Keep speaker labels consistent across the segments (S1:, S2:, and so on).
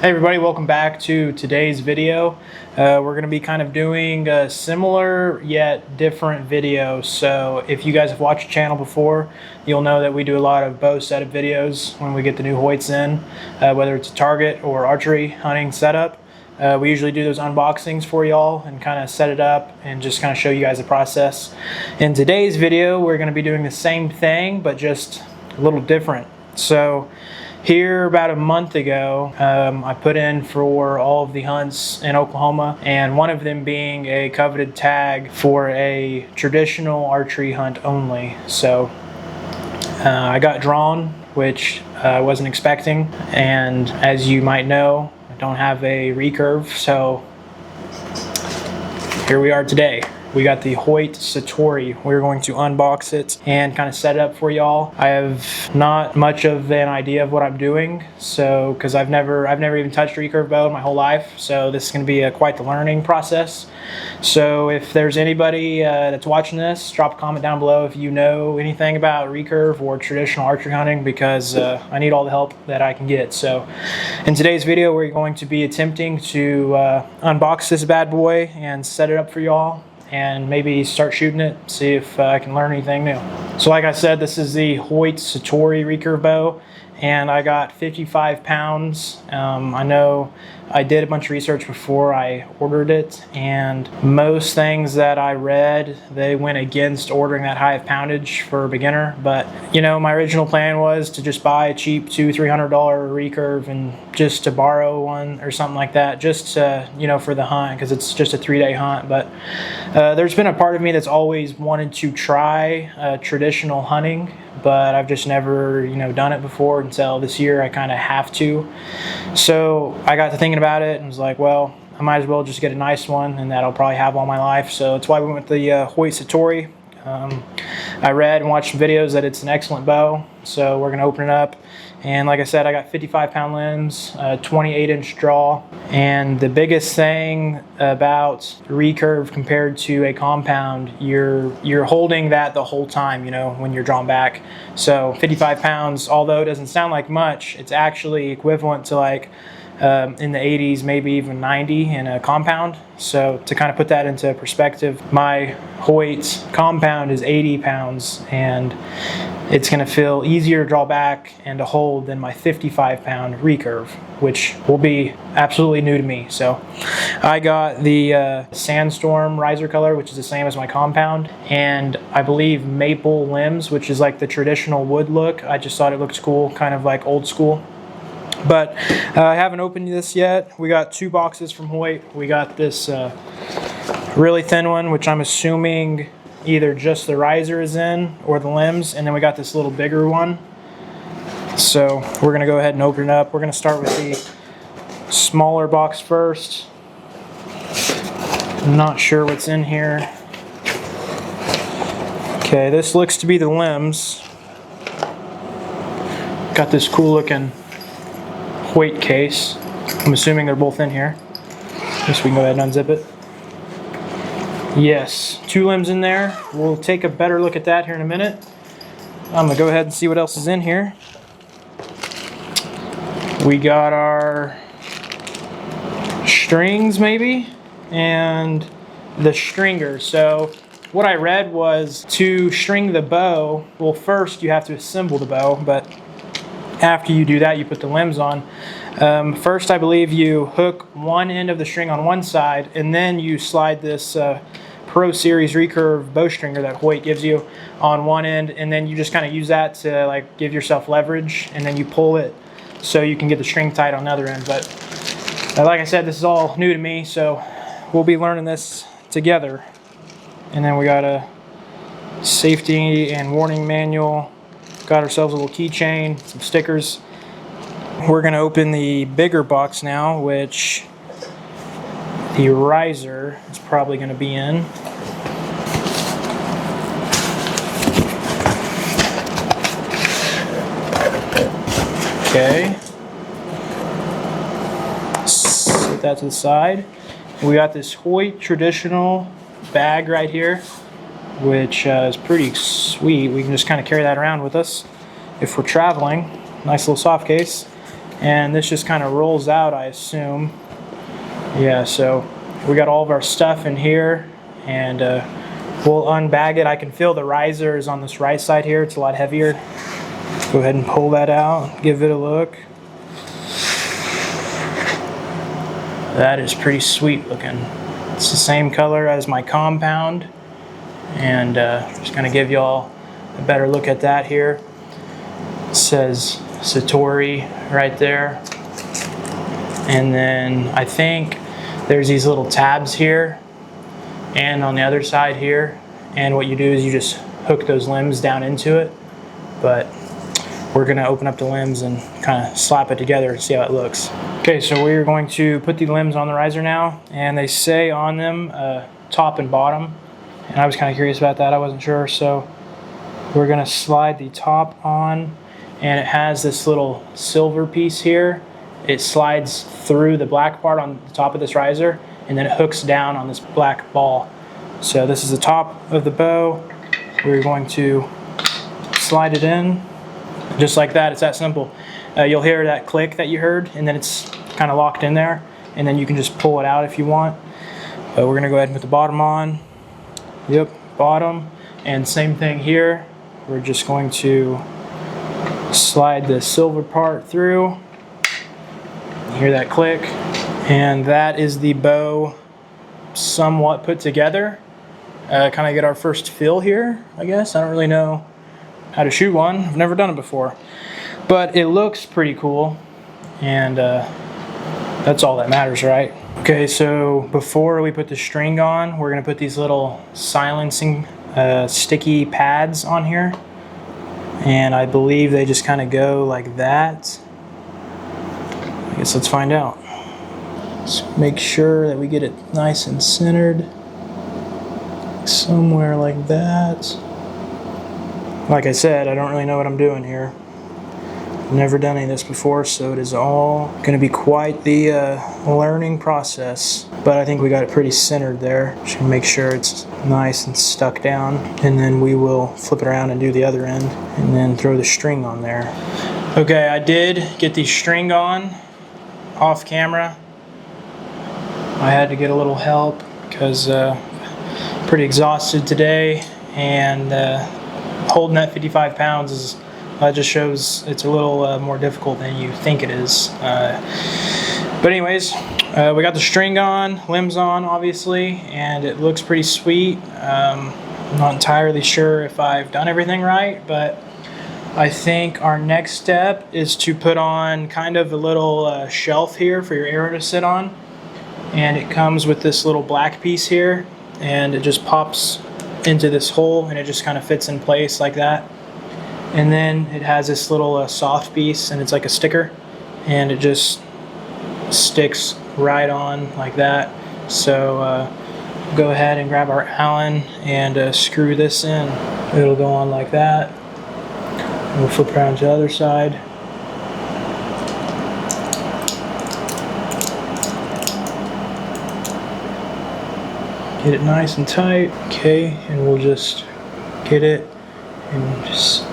S1: Hey everybody, welcome back to today's video. We're going to be kind of doing a similar yet different video. So if you guys have watched the channel before, you'll know that we do a lot of bow setup videos when we get the new HOYTs in, whether it's a target or archery hunting setup. We usually do those unboxings for y'all and kind of set it up and just kind of show you guys the process. In today's video, we're going to be doing the same thing, but just a little different. So here about a month ago, I put in for all of the hunts in Oklahoma, and one of them being a coveted tag for a traditional archery hunt only. So I got drawn, which I wasn't expecting, and as you might know, I don't have a recurve, so here we are today. We got the HOYT SATORI. We're going to unbox it and kind of set it up for y'all. I have not much of an idea of what I'm doing, so because I've never even touched a recurve bow in my whole life, so this is going to be quite the learning process. So if there's anybody that's watching this, drop a comment down below if you know anything about recurve or traditional archery hunting, because I need all the help that I can get. So in today's video, we're going to be attempting to unbox this bad boy and set it up for y'all, and maybe start shooting it, see if I can learn anything new. So like I said, this is the HOYT SATORI recurve bow, and I got 55 pounds. I know I did a bunch of research before I ordered it, and most things that I read, they went against ordering that high of poundage for a beginner. But you know, my original plan was to just buy a cheap $200-300 recurve and just to borrow one or something like that, just to, you know, for the hunt, because it's just a 3-day hunt. But there's been a part of me that's always wanted to try traditional hunting, but I've just never, you know, done it before until this year. I kind of have to. So I got to thinking about it and was like, well, I might as well just get a nice one, and that I'll probably have all my life. So that's why we went with the HOYT SATORI. I read and watched some videos that it's an excellent bow, so we're going to open it up. And like I said, I got 55-pound limbs, 28-inch draw, and the biggest thing about recurve compared to a compound, you're holding that the whole time, you know, when you're drawn back. So 55 pounds, although it doesn't sound like much, it's actually equivalent to like in the 80s, maybe even 90 in a compound. So to kind of put that into perspective, my HOYT compound is 80 pounds, and it's going to feel easier to draw back and to hold than my 55-pound recurve, which will be absolutely new to me. So I got the Sandstorm riser color, which is the same as my compound, and I believe maple limbs, which is like the traditional wood look. I just thought it looked cool, kind of like old school. But I haven't opened this yet. We got 2 boxes from HOYT. We got this really thin one, which I'm assuming either just the riser is in or the limbs, and then we got this little bigger one. So we're going to go ahead and open it up. We're going to start with the smaller box first. I'm not sure what's in here. Okay, this looks to be the limbs. Got this cool looking HOYT case. I'm assuming they're both in here. I guess we can go ahead and unzip it. Yes, 2 limbs in there. We'll take a better look at that here in a minute. I'm gonna go ahead and see what else is in here. We got our strings maybe, and the stringer. So what I read was to string the bow, well, first you have to assemble the bow, but after you do that, you put the limbs on. First, I believe you hook one end of the string on one side, and then you slide this Pro Series recurve bowstringer that HOYT gives you on one end, and then you just kind of use that to like give yourself leverage, and then you pull it so you can get the string tight on the other end. But like I said, this is all new to me, so we'll be learning this together. And then we got a safety and warning manual. Got ourselves a little keychain, some stickers. We're going to open the bigger box now, which the riser is probably going to be in. Okay. Set that to the side. We got this HOYT traditional bag right here, which is pretty sweet. We can just kind of carry that around with us if we're traveling. Nice little soft case. and this just kind of rolls out, I assume. Yeah, so we got all of our stuff in here, and we'll unbag it. I can feel the risers on this right side here. It's a lot heavier. Go ahead and pull that out, give it a look. That is pretty sweet looking. It's the same color as my compound, and just gonna give y'all a better look at that here. It says SATORI right there, and then I think there's these little tabs here and on the other side here, and what you do is you just hook those limbs down into it, but we're gonna open up the limbs and kind of slap it together and see how it looks. Okay, so we're going to put the limbs on the riser now, and they say on them top and bottom, and I was kind of curious about that. I wasn't sure, so we're gonna slide the top on, and it has this little silver piece here. It slides through the black part on the top of this riser, and then it hooks down on this black ball. So this is the top of the bow. We're going to slide it in just like that. It's that simple. You'll hear that click that you heard, and then it's kind of locked in there, and then you can just pull it out if you want. But we're gonna go ahead and put the bottom on. Yep, bottom. And same thing here. We're just going to slide the silver part through. Hear that click, and that is the bow somewhat put together. Kind of get our first feel here, I guess. I don't really know how to shoot one. I've never done it before, but it looks pretty cool, and that's all that matters, right? Okay, so before we put the string on, we're gonna put these little silencing sticky pads on here, and I believe they just kind of go like that. I guess let's find out. Let's make sure that we get it nice and centered. Somewhere like that. Like I said, I don't really know what I'm doing here. I've never done any of this before, so it is all going to be quite the learning process. But I think we got it pretty centered there. Just make sure it's nice and stuck down, and then we will flip it around and do the other end, and then throw the string on there. Okay, I did get the string on off camera. I had to get a little help because pretty exhausted today, and holding that 55 pounds is just shows it's a little more difficult than you think it is. But anyways, we got the string on, limbs on obviously, and it looks pretty sweet. I'm not entirely sure if I've done everything right, but I think our next step is to put on kind of a little shelf here for your arrow to sit on, and it comes with this little black piece here, and it just pops into this hole, and it just kind of fits in place like that. And then it has this little soft piece, and it's like a sticker, and it just sticks right on like that. So go ahead and grab our Allen and screw this in. It'll go on like that. We'll flip around to the other side. Get it nice and tight. Okay, and we'll just get it and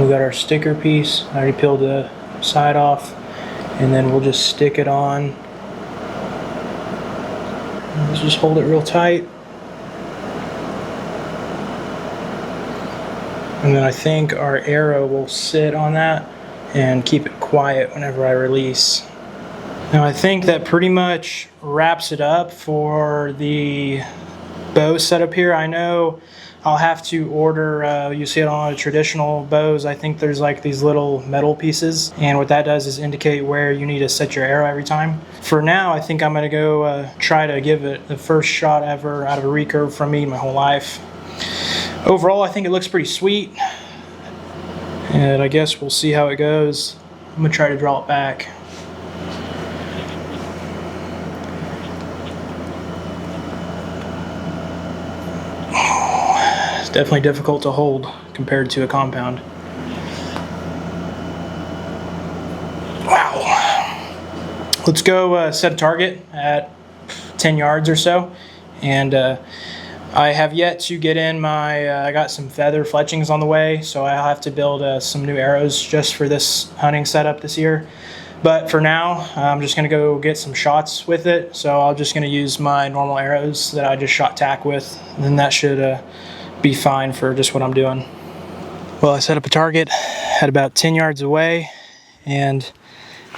S1: we got our sticker piece. I already peeled the side off, and then we'll just stick it on. Let's just hold it real tight. And then I think our arrow will sit on that and keep it quiet whenever I release. Now I think that pretty much wraps it up for the bow setup here. I know I'll have to order, you see it on traditional bows, I think there's like these little metal pieces, and what that does is indicate where you need to set your arrow every time. For now, I think I'm gonna go try to give it the first shot ever out of a recurve from me my whole life. Overall, I think it looks pretty sweet, and I guess we'll see how it goes. I'm gonna try to draw it back. It's definitely difficult to hold compared to a compound. Wow. Let's go set a target at 10 yards or so, and I have yet to get in my, I got some feather fletchings on the way, so I'll have to build some new arrows just for this hunting setup this year. But for now, I'm just gonna go get some shots with it. So I'm just gonna use my normal arrows that I just shot tack with, and then that should be fine for just what I'm doing. Well, I set up a target at about 10 yards away, and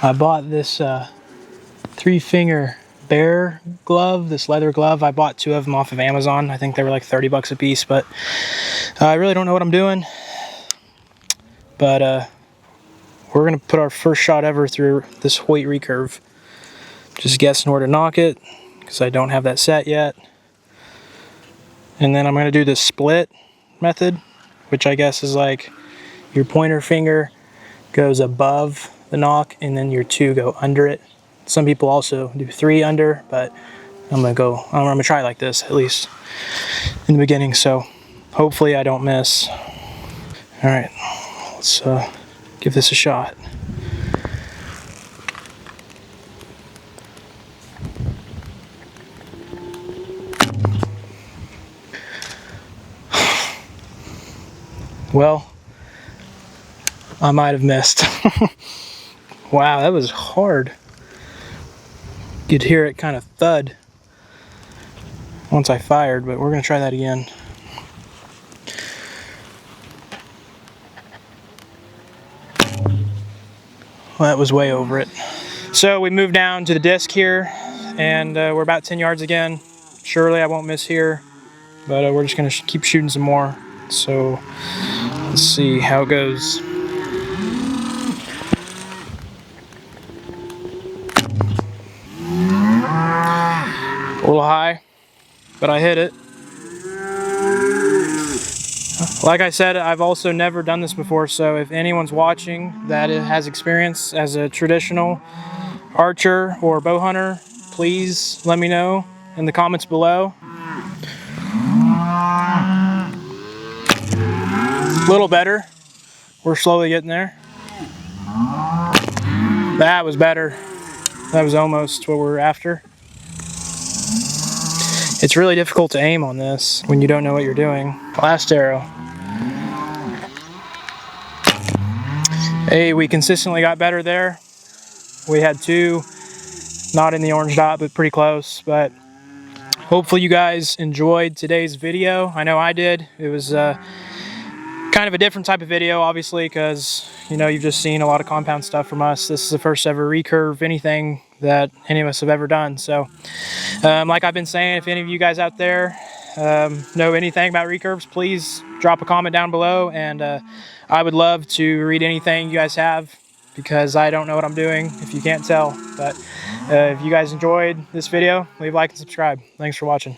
S1: I bought this 3-finger bear glove, this leather glove. I bought 2 of them off of Amazon. I think they were like 30 bucks a piece, but I really don't know what I'm doing. But we're gonna put our first shot ever through this HOYT recurve. Just guessing where to knock it, because I don't have that set yet. And then I'm gonna do this split method, which I guess is like your pointer finger goes above the knock and then your 2 go under it. Some people also do 3 under, but I'm gonna try like this, at least in the beginning, so hopefully I don't miss. All right, let's give this a shot. Well, I might have missed. Wow, that was hard. You'd hear it kind of thud once I fired, but we're gonna try that again. Well, that was way over it. So we moved down to the disc here, and we're about 10 yards again. Surely I won't miss here, but we're just gonna keep shooting some more. So let's see how it goes. A little high, but I hit it. Like I said, I've also never done this before, so if anyone's watching that has experience as a traditional archer or bow hunter, please let me know in the comments below. A little better. We're slowly getting there. That was better. That was almost what we're after. It's really difficult to aim on this when you don't know what you're doing. Last arrow. Hey, we consistently got better there. We had 2, not in the orange dot, but pretty close. But hopefully you guys enjoyed today's video. I know I did. It was kind of a different type of video, obviously, because you've just seen a lot of compound stuff from us. This is the first ever recurve anything that any of us have ever done. So like I've been saying, if any of you guys out there know anything about recurves, please drop a comment down below, and I would love to read anything you guys have, because I don't know what I'm doing, if you can't tell. But if you guys enjoyed this video, leave a like and subscribe. Thanks for watching.